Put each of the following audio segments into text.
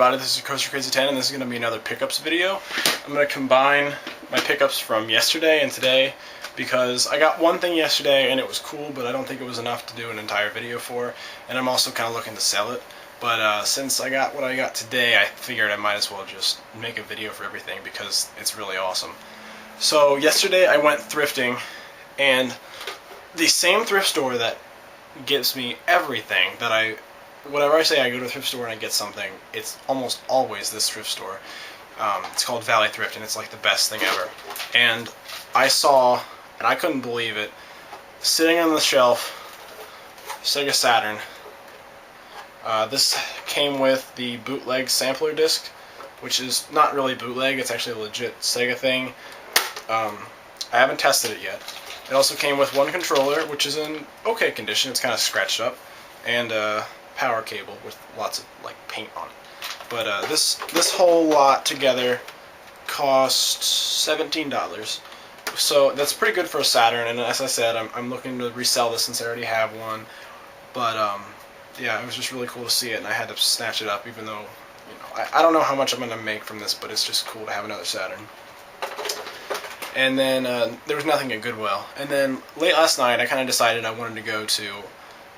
everybody, this is Coaster Crazy 10 and this is going to be another pickups video. I'm going to combine my pickups from yesterday and today because I got one thing yesterday and it was cool, but I don't think it was enough to do an entire video for, and I'm also kind of looking to sell it. But since I got what I got today, I figured I might as well just make a video for everything because it's really awesome. So yesterday I went thrifting, and the same thrift store that gives me everything that whenever I say I go to a thrift store and I get something, it's almost always this thrift store. It's called Valley Thrift, and it's like the best thing ever. And I saw, and I couldn't believe it, sitting on the shelf, Sega Saturn. This came with the bootleg sampler disc, which is not really bootleg, it's actually a legit Sega thing. I haven't tested it yet. It also came with one controller, which is in okay condition, it's kind of scratched up, and power cable with lots of like paint on it. But this whole lot together cost $17. So that's pretty good for a Saturn, and as I said, I'm looking to resell this since I already have one. But yeah, it was just really cool to see it, and I had to snatch it up, even though, you know, I don't know how much I'm going to make from this, but it's just cool to have another Saturn. And then there was nothing at Goodwill. And then late last night, I kind of decided I wanted to go to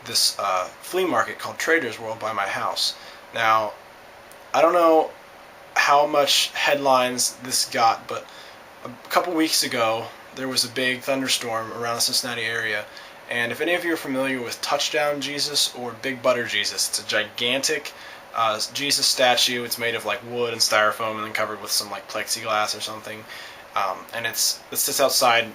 this flea market called Trader's World by my house. Now, I don't know how much headlines this got, but a couple weeks ago, there was a big thunderstorm around the Cincinnati area. And if any of you are familiar with Touchdown Jesus or Big Butter Jesus, it's a gigantic Jesus statue. It's made of like wood and styrofoam and then covered with some like plexiglass or something. And it sits outside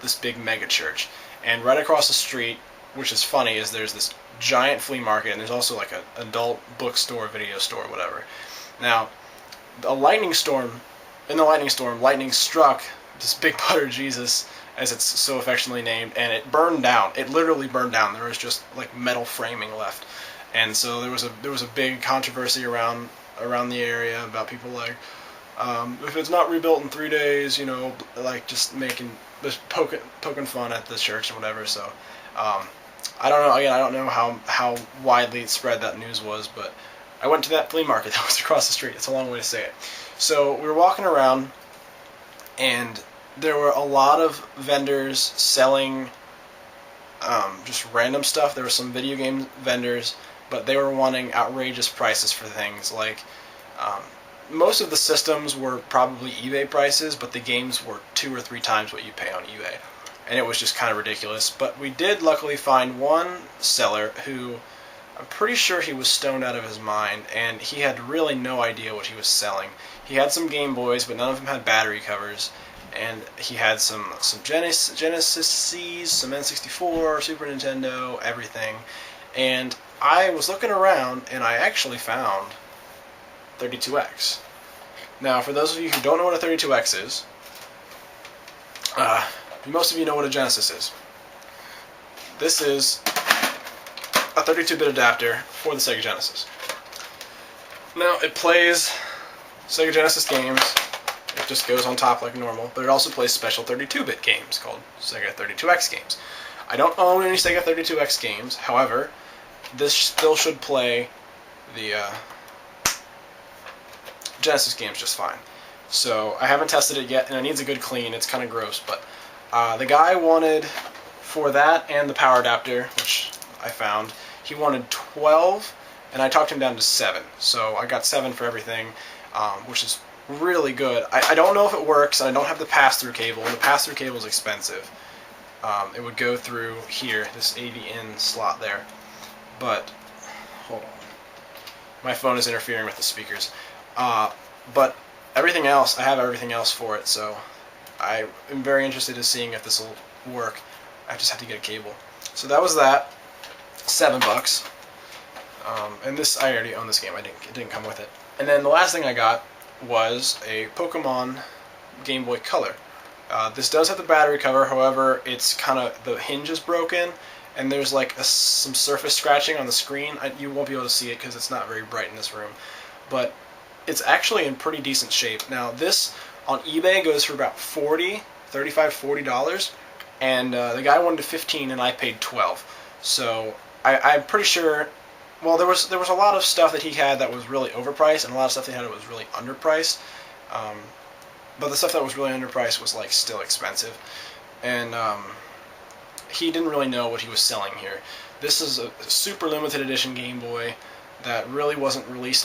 this big mega church. And right across the street, which is funny, is there's this giant flea market, and there's also like an adult bookstore, video store, whatever. Now, lightning struck this Big Butter Jesus, as it's so affectionately named, and it burned down. It literally burned down. There was just like metal framing left, and so there was a big controversy around the area about people like, if it's not rebuilt in 3 days, you know, like just poking fun at the church and whatever. So I don't know. Again, I don't know how widely spread that news was, but I went to that flea market that was across the street. It's a long way to say it. So we were walking around, and there were a lot of vendors selling just random stuff. There were some video game vendors, but they were wanting outrageous prices for things. Like, most of the systems were probably eBay prices, but the games were 2 or 3 times what you pay on eBay. And it was just kind of ridiculous. But we did luckily find one seller who, I'm pretty sure he was stoned out of his mind, and he had really no idea what he was selling. He had some Game Boys, but none of them had battery covers. And he had some Genesis, some N64, Super Nintendo, everything. And I was looking around, and I actually found 32X. Now, for those of you who don't know what a 32X is, most of you know what a Genesis is. This is a 32-bit adapter for the Sega Genesis. Now, it plays Sega Genesis games. It just goes on top like normal, but it also plays special 32-bit games called Sega 32X games. I don't own any Sega 32X games, however, this still should play the Genesis games just fine. So I haven't tested it yet, and it needs a good clean. It's kind of gross, but the guy wanted, for that and the power adapter, which I found, he wanted 12, and I talked him down to 7. So I got 7 for everything, which is really good. I don't know if it works, and I don't have the pass-through cable, and the pass-through cable is expensive. It would go through here, this AV-in slot there. But, hold on. My phone is interfering with the speakers. But everything else, I have everything else for it, so I am very interested in seeing if this will work. I just have to get a cable. So that was that. $7. And this, I already own this game. It didn't come with it. And then the last thing I got was a Pokemon Game Boy Color. This does have the battery cover, however, it's kind of, the hinge is broken, and there's like some surface scratching on the screen. You won't be able to see it because it's not very bright in this room, but it's actually in pretty decent shape. Now, this on eBay goes for about $35, $40, and the guy wanted $15 and I paid $12. So I'm pretty sure well, there was a lot of stuff that he had that was really overpriced, and a lot of stuff he had that was really underpriced. Um, but the stuff that was really underpriced was like still expensive, and he didn't really know what he was selling here. This is a super limited edition Game Boy that really wasn't released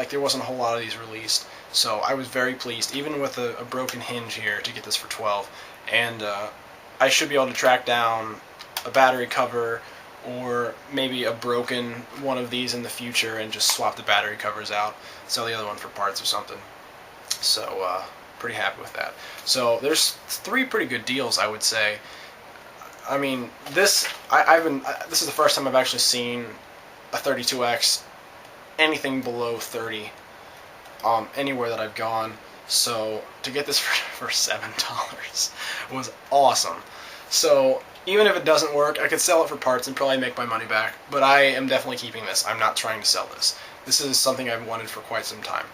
there wasn't a whole lot of these released. So I was very pleased, even with a broken hinge here, to get this for $12. And I should be able to track down a battery cover or maybe a broken one of these in the future and just swap the battery covers out, sell the other one for parts or something. So pretty happy with that. So there's 3 pretty good deals, I would say. I mean, this is the first time I've actually seen a 32X anything below 30 anywhere that I've gone. So to get this for $7 was awesome. So even if it doesn't work, I could sell it for parts and probably make my money back. But I am definitely keeping this. I'm not trying to sell this. This is something I've wanted for quite some time.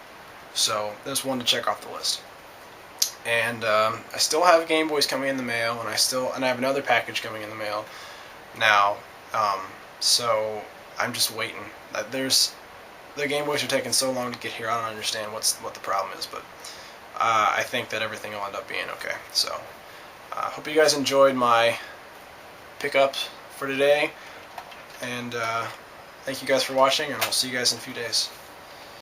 So there's one to check off the list. And I still have Game Boys coming in the mail, and I have another package coming in the mail now. So I'm just waiting. The Game Boys are taking so long to get here. I don't understand what the problem is, but I think that everything will end up being okay. So hope you guys enjoyed my pickup for today, and thank you guys for watching, and I'll see you guys in a few days.